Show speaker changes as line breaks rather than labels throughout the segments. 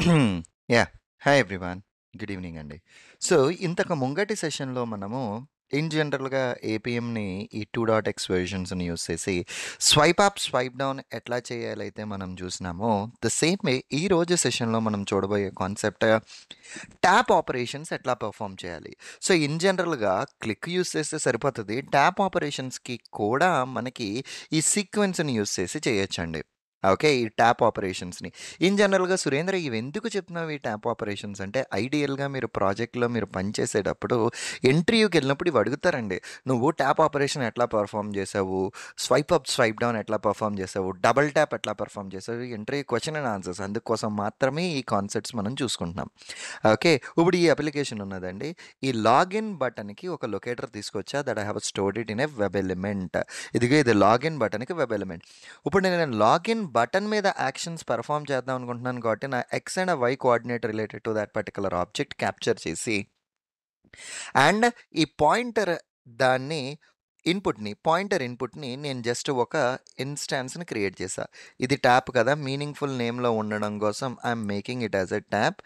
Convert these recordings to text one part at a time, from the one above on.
Yeah! Hi everyone. Good evening అండి. So, ఇంతకు ముంగటి సెషన్‌లో మనము జనరల్‌గా ఏపీఎంని ఈ 2.x వెర్షన్స్‌ని యూజ్ చేసి స్వైప్ అప్, స్వైప్ డౌన్ ఎట్లా చేయాలైతే మనం చూసినామో, ద సేమ్ వే ఈరోజు సెషన్‌లో మనం చూడబోయే కాన్సెప్ట్ ట్యాప్ ఆపరేషన్స్ ఎట్లా పెర్ఫార్మ్ చేయాలి. సో, జనరల్‌గా క్లిక్ యూజ్ చేస్తే సరిపోతది. ట్యాప్ ఆపరేషన్స్‌కి కూడా మనకి ఈ సీక్వెన్స్‌ని యూజ్ చేసి చేయొచ్చండి. ఓకే. ఈ ట్యాప్ ఆపరేషన్స్‌ని. జనరల్‌గా సురేంద్ర ఇవెందుకు చెప్తున్నావు ఈ ట్యాప్ ఆపరేషన్స్ అంటే, ఐడియల్‌గా మీరు ప్రాజెక్ట్‌లో మీరు పని చేసేటప్పుడు ఇంటర్వ్యూకెళ్ళినప్పుడు ఇవి అడుగుతారండి. నువ్వు ట్యాప్ ఆపరేషన్ ఎట్లా పెర్ఫార్మ్ చేసావు? స్వైప్ అప్, స్వైప్ డౌన్ ఎట్లా పెర్ఫార్మ్ చేసావు? డబుల్ ట్యాప్ ఎట్లా పెర్ఫార్మ్ చేసావు? Interview question and answers. అందుకోసం మాత్రమే ఈ కాన్సెప్ట్స్ మనం చూసుకుంటున్నాం. ఓకే. ఇప్పుడు ఈ అప్లికేషన్ ఉన్నదండి. ఈ లాగిన్ బటన్‌కి ఒక లొకేటర్ తీసుకొచ్చా that I have stored it in a web element. ఇదిగో ఇది లాగిన్ బటన్‌కి వెబ్ ఎలిమెంట్. ఇప్పుడు నేను లాగిన్ బటన్ మీద యాక్షన్స్ పెర్ఫార్మ్ చేద్దాం అనుకుంటున్నాను కాబట్టి నా X and Y coordinate related to that particular object capture చేసి అండ్ ఈ పాయింటర్ దాన్ని పాయింటర్ ఇన్పుట్ని నేను జస్ట్ ఒక ఇన్స్టాన్స్ని క్రియేట్ చేశా. ఇది ట్యాప్ కదా, మీనింగ్ఫుల్ నేమ్లో ఉండడం కోసం I'm making it as a tap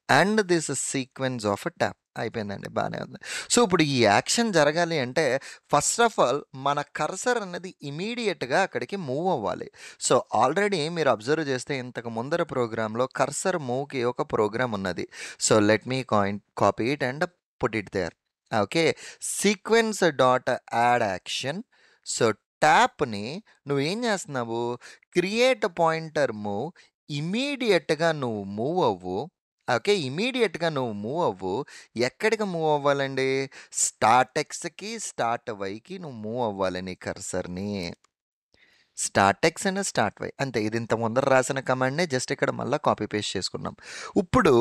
and this sequence of a tap. అయిపోయిందండి, బాగానే ఉంది. సో ఇప్పుడు ఈ యాక్షన్ జరగాలి అంటే ఫస్ట్ ఆఫ్ ఆల్ మన కర్సర్ అనేది ఇమీడియట్గా అక్కడికి మూవ్ అవ్వాలి. సో ఆల్రెడీ మీరు అబ్జర్వ్ చేస్తే ఇంతకు ముందర ప్రోగ్రాంలో కర్సర్ మూవ్కి ఒక ప్రోగ్రామ్ ఉన్నది. So let me copy it and put it there. Okay. Sequence dot add action. So ట్యాప్ని నువ్వేం చేస్తున్నావు, క్రియేట్ పాయింటర్ మూవ్, ఇమీడియట్గా నువ్వు మూవ్ అవ్వు. ఓకే. ఇమీడియట్‌గా నువ్వు మూవ్ అవ్వు. ఎక్కడికి మూవ్ అవ్వాలండి? స్టార్ట్ ఎక్స్‌కి, స్టార్ట్ వైకి నువ్వు మూవ్ అవ్వాలి నీ కర్సర్‌ని. Start X and start Y అంతే. ఇది ఇంత ముందర రాసిన కమాండ్‌నే జస్ట్ ఇక్కడ మళ్ళా కాపీ పేస్ట్ చేసుకున్నాం. ఇప్పుడు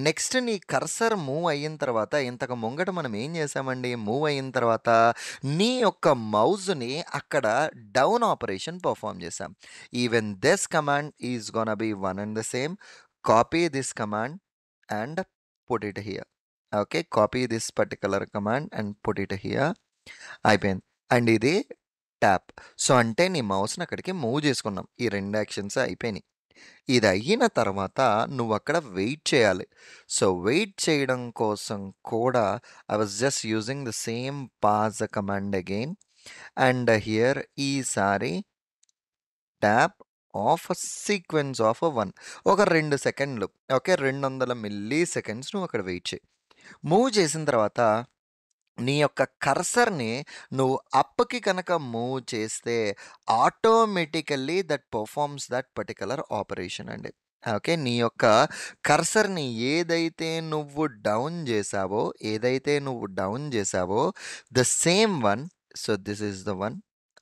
నెక్స్ట్ నీ కర్సర్ మూవ్ అయిన తర్వాత ఇంతకు ముంగట మనం ఏం చేసామండి? మూవ్ అయిన తర్వాత నీ యొక్క మౌస్‌ని అక్కడ డౌన్ ఆపరేషన్ పెర్ఫార్మ్ చేసాం. Even this command is gonna B one and the same. Copy this command and put it here. Okay. Copy this particular command and put it here. అయిపోయింది. అండ్ ఇది tap. So అంటే నీ మౌస్‌ని అక్కడికి move చేసుకున్నాం. ఈ 2 actions అయిపోయినాయి. ఇది అయిన తర్వాత నువ్వక్కడ వెయిట్ చేయాలి. సో వెయిట్ చేయడం కోసం కూడా I was just using the same pause command again and here ఈసారి ట్యాప్ ఆఫ్ సీక్వెన్స్ ఆఫ్ 1 ఒక 2 సెకండ్లు. ఓకే. 200 మిల్లీ సెకండ్స్ నువ్వు అక్కడ వెయిట్ చేయి. మూవ్ చేసిన తర్వాత నీ యొక్క కర్సర్‌ని నువ్వు అప్‌కి కనుక మూవ్ చేస్తే automatically that performs that particular operation అండి. ఓకే. నీ యొక్క కర్సర్‌ని ఏదైతే నువ్వు డౌన్ చేశావో the same one. So this is the one.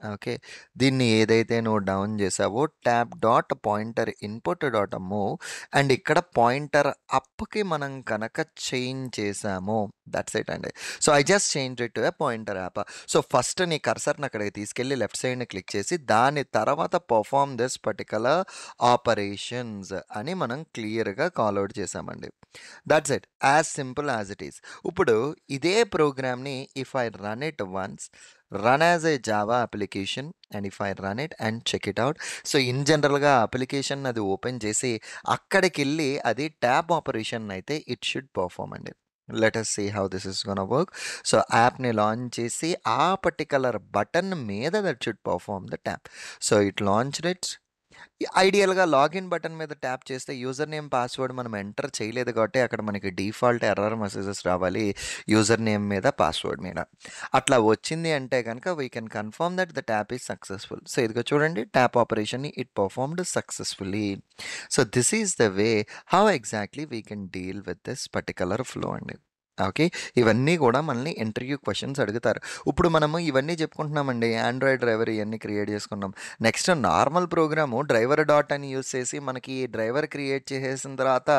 Okay. దీన్ని ఏదైతే నువ్వు డౌన్ చేశావో tap dot pointer input dot move and ఇక్కడ పాయింటర్ అప్‌కి మనం కనుక చేంజ్ చేశాము. దట్స్ ఇట్ అండి. So I just change it to a pointer up. So first నీ కర్సర్‌ని అక్కడికి తీసుకెళ్ళి లెఫ్ట్ సైడ్‌ని క్లిక్ చేసి దాని తర్వాత పెర్ఫార్మ్ దిస్ పర్టిక్యులర్ ఆపరేషన్స్ అని మనం క్లియర్‌గా కాల్ ఔట్ చేశామండి. That's it. As simple as it is. ఇప్పుడు ఇదే ప్రోగ్రామ్‌ని if I run it once, run as a Java application and if I run it and check it out. So జనరల్‌గా application అది open చేసి అక్కడికెళ్ళి అది tap operation అయితే it should perform అండి. Let us see how this is gonna work. So యాప్‌ని launch చేసి ఆ పర్టిక్యులర్ బటన్ మీద that should perform the tap. So it launched it. ఐడియల్‌గా లాగిన్ బటన్ మీద ట్యాప్ చేస్తే యూజర్ నేమ్, పాస్వర్డ్ మనం ఎంటర్ చేయలేదు కాబట్టి అక్కడ మనకి డిఫాల్ట్ ఎర్రర్ మెసేజెస్ రావాలి యూజర్ నేమ్ మీద, పాస్వర్డ్ మీద. అట్లా వచ్చింది అంటే గనక we can confirm that the tap is successful. So ఇదిగో చూడండి ట్యాప్ ఆపరేషన్‌ని it performed successfully. So this is the way how exactly we can deal with this particular flow అండి. ఓకే. ఇవన్నీ కూడా మనల్ని ఇంటర్వ్యూ క్వెషన్స్ అడుగుతారు. ఇప్పుడు మనము ఇవన్నీ చెప్పుకుంటున్నామండి. ఆండ్రాయిడ్ డ్రైవర్ ఇయన్నీ క్రియేట్ చేసుకున్నాం. Next normal program driver dot అని యూజ్ చేసి మనకి డ్రైవర్ క్రియేట్ చేసేసిన తర్వాత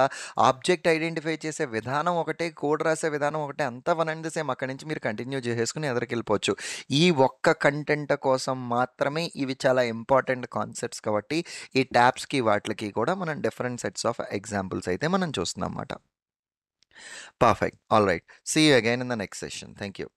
ఆబ్జెక్ట్ ఐడెంటిఫై చేసే విధానం ఒకటే, కోడ్ రాసే విధానం ఒకటే, అంతా వన్ అండ్ ద సేమ్. అక్కడి నుంచి మీరు కంటిన్యూ చేసేసుకుని ఎదరికెళ్ళిపోవచ్చు. ఈ ఒక్క కంటెంట్ కోసం మాత్రమే ఇవి చాలా ఇంపార్టెంట్ కాన్సెప్ట్స్ కాబట్టి ఈ ట్యాబ్స్‌కి వాటిలకి కూడా మనం డిఫరెంట్ సెట్స్ ఆఫ్ ఎగ్జాంపుల్స్ అయితే మనం చూస్తున్నాం మాట. Perfect. All right. See you again in the next session. Thank you.